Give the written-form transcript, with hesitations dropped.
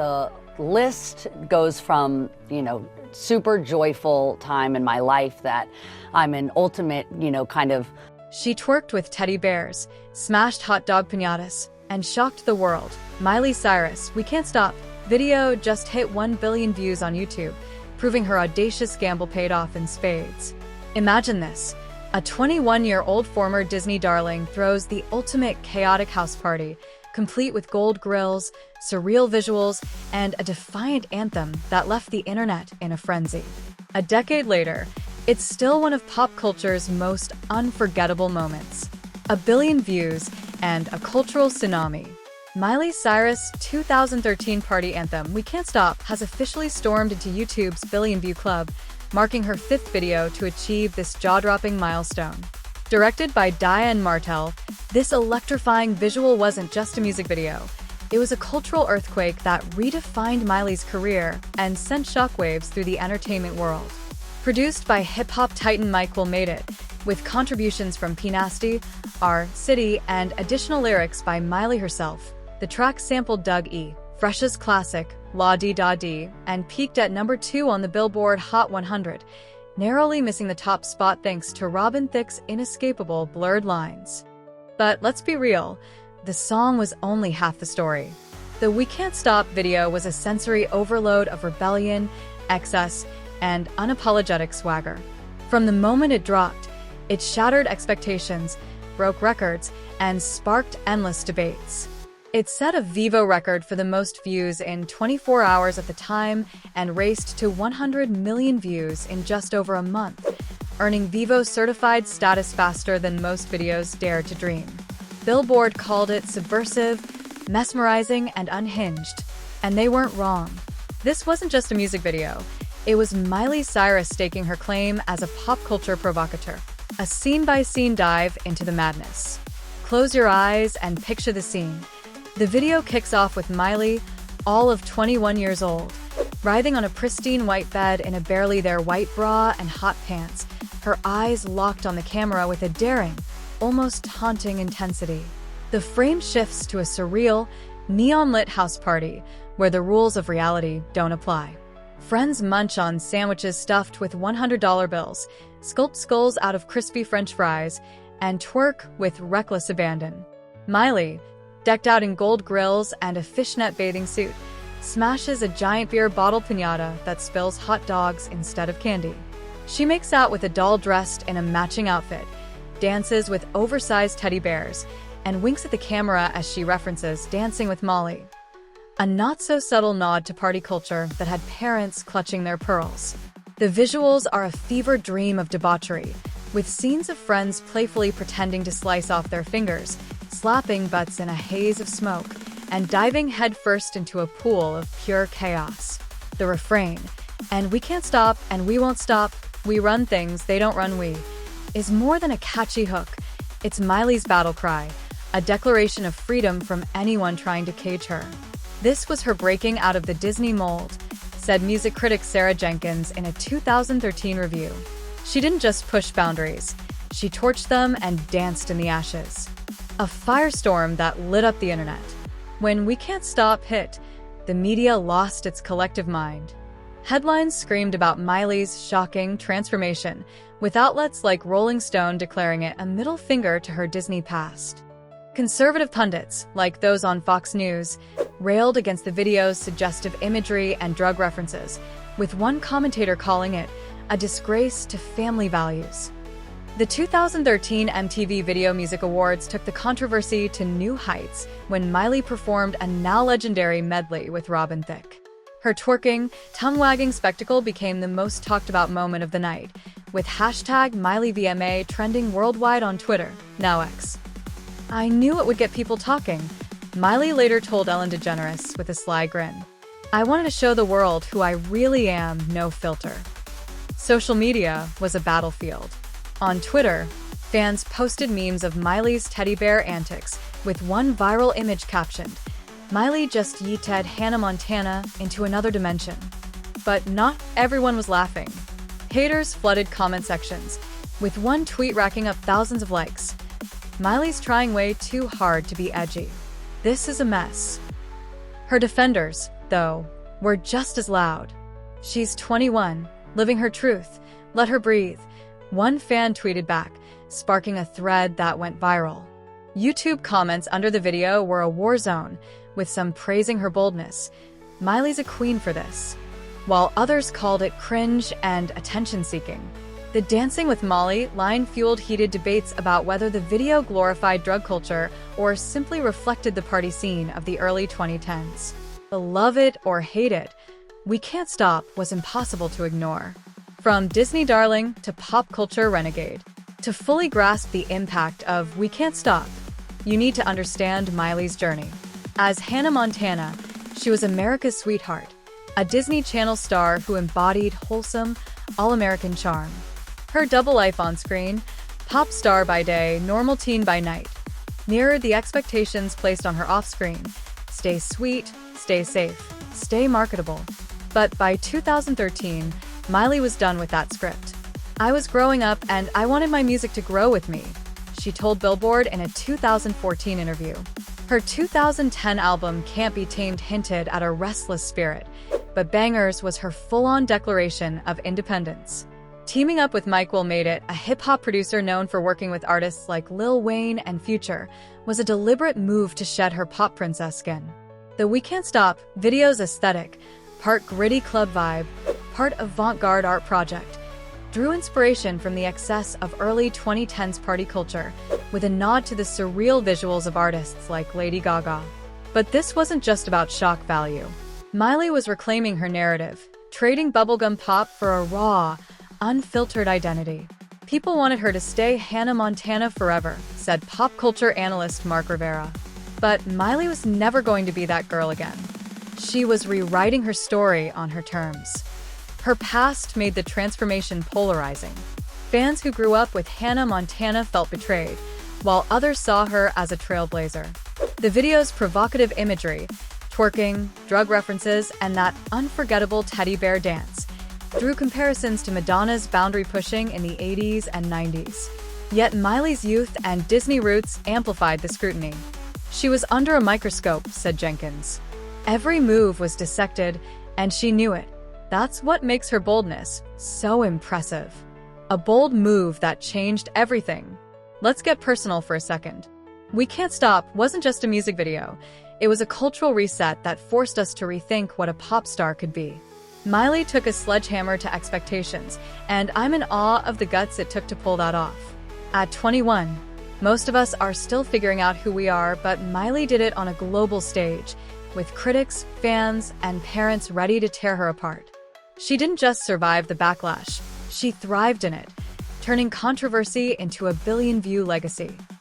The list goes from, super joyful time in my life that I'm an ultimate, kind of. She twerked with teddy bears, smashed hot dog piñatas, and shocked the world. Miley Cyrus, We Can't Stop video just hit 1 billion views on YouTube, proving her audacious gamble paid off in spades. Imagine this. A 21-year-old former Disney darling throws the ultimate chaotic house party, complete with gold grills, surreal visuals, and a defiant anthem that left the internet in a frenzy. A decade later, it's still one of pop culture's most unforgettable moments. 1 billion views and a cultural tsunami. Miley Cyrus' 2013 party anthem, We Can't Stop, has officially stormed into YouTube's billion-view club, marking her 5th video to achieve this jaw-dropping milestone. Directed by Diane Martel, this electrifying visual wasn't just a music video. It was a cultural earthquake that redefined Miley's career and sent shockwaves through the entertainment world. Produced by hip-hop titan Mike Will Made It, with contributions from P Nasty, R. City, and additional lyrics by Miley herself, the track sampled Doug E. Fresh's classic, La Di Da Di, and peaked at number 2 on the Billboard Hot 100, narrowly missing the top spot thanks to Robin Thicke's inescapable Blurred Lines. But let's be real, the song was only half the story. The We Can't Stop video was a sensory overload of rebellion, excess, and unapologetic swagger. From the moment it dropped, it shattered expectations, broke records, and sparked endless debates. It set a Vivo record for the most views in 24 hours at the time and raced to 100 million views in just over a month, earning Vivo certified status faster than most videos dared to dream. Billboard called it subversive, mesmerizing, and unhinged, and they weren't wrong. This wasn't just a music video. It was Miley Cyrus staking her claim as a pop culture provocateur. A scene-by-scene dive into the madness. Close your eyes and picture the scene. The video kicks off with Miley, all of 21 years old, writhing on a pristine white bed in a barely there white bra and hot pants, her eyes locked on the camera with a daring, almost haunting intensity. The frame shifts to a surreal, neon-lit house party where the rules of reality don't apply. Friends munch on sandwiches stuffed with $100 bills, sculpt skulls out of crispy French fries, and twerk with reckless abandon. Miley, decked out in gold grills and a fishnet bathing suit, smashes a giant beer bottle piñata that spills hot dogs instead of candy. She makes out with a doll dressed in a matching outfit, dances with oversized teddy bears, and winks at the camera as she references Dancing with Molly. A not-so-subtle nod to party culture that had parents clutching their pearls. The visuals are a fever dream of debauchery, with scenes of friends playfully pretending to slice off their fingers, slapping butts in a haze of smoke, and diving headfirst into a pool of pure chaos. The refrain, "And we can't stop, and we won't stop, we run things, they don't run we," is more than a catchy hook. It's Miley's battle cry, a declaration of freedom from anyone trying to cage her. This was her breaking out of the Disney mold, said music critic Sarah Jenkins in a 2013 review. She didn't just push boundaries, she torched them and danced in the ashes. A firestorm that lit up the internet. When We Can't Stop hit, the media lost its collective mind. Headlines screamed about Miley's shocking transformation, with outlets like Rolling Stone declaring it a middle finger to her Disney past. Conservative pundits, like those on Fox News, railed against the video's suggestive imagery and drug references, with one commentator calling it a disgrace to family values. The 2013 MTV Video Music Awards took the controversy to new heights when Miley performed a now-legendary medley with Robin Thicke. Her twerking, tongue-wagging spectacle became the most talked-about moment of the night, with hashtag MileyVMA trending worldwide on Twitter, now X. "I knew it would get people talking," Miley later told Ellen DeGeneres with a sly grin. "I wanted to show the world who I really am, no filter." Social media was a battlefield. On Twitter, fans posted memes of Miley's teddy bear antics, with one viral image captioned, "Miley just yeeted Hannah Montana into another dimension." But not everyone was laughing. Haters flooded comment sections, with one tweet racking up thousands of likes. "Miley's trying way too hard to be edgy. This is a mess." Her defenders, though, were just as loud. "She's 21, living her truth. Let her breathe," one fan tweeted back, sparking a thread that went viral. YouTube comments under the video were a war zone, with some praising her boldness. "Miley's a queen for this," while others called it cringe and attention-seeking. The Dancing with Molly line fueled heated debates about whether the video glorified drug culture or simply reflected the party scene of the early 2010s. The love it or hate it, "We Can't Stop" was impossible to ignore. From Disney darling to pop culture renegade, to fully grasp the impact of "We Can't Stop," you need to understand Miley's journey. As Hannah Montana, she was America's sweetheart, a Disney Channel star who embodied wholesome, all-American charm. Her double life on screen, pop star by day, normal teen by night, mirrored the expectations placed on her off-screen. Stay sweet, stay safe, stay marketable. But by 2013, Miley was done with that script. "I was growing up and I wanted my music to grow with me," she told Billboard in a 2014 interview. Her 2010 album Can't Be Tamed hinted at a restless spirit, but Bangerz was her full-on declaration of independence. Teaming up with Mike Will made it, a hip-hop producer known for working with artists like Lil Wayne and Future, was a deliberate move to shed her pop princess skin. The "We Can't Stop" video's aesthetic, part gritty club vibe, part avant-garde art project, drew inspiration from the excess of early 2010s party culture, with a nod to the surreal visuals of artists like Lady Gaga. But this wasn't just about shock value. Miley was reclaiming her narrative, trading bubblegum pop for a raw, unfiltered identity. "People wanted her to stay Hannah Montana forever," said pop culture analyst Mark Rivera. But Miley was never going to be that girl again. She was rewriting her story on her terms. Her past made the transformation polarizing. Fans who grew up with Hannah Montana felt betrayed, while others saw her as a trailblazer. The video's provocative imagery, twerking, drug references, and that unforgettable teddy bear dance drew comparisons to Madonna's boundary pushing in the 80s and 90s. Yet Miley's youth and Disney roots amplified the scrutiny. "She was under a microscope," said Jenkins. "Every move was dissected, and she knew it. That's what makes her boldness so impressive. A bold move that changed everything." Let's get personal for a second. "We Can't Stop" wasn't just a music video. It was a cultural reset that forced us to rethink what a pop star could be. Miley took a sledgehammer to expectations, and I'm in awe of the guts it took to pull that off. At 21, most of us are still figuring out who we are, but Miley did it on a global stage, with critics, fans, and parents ready to tear her apart. She didn't just survive the backlash, she thrived in it, turning controversy into a billion-view legacy.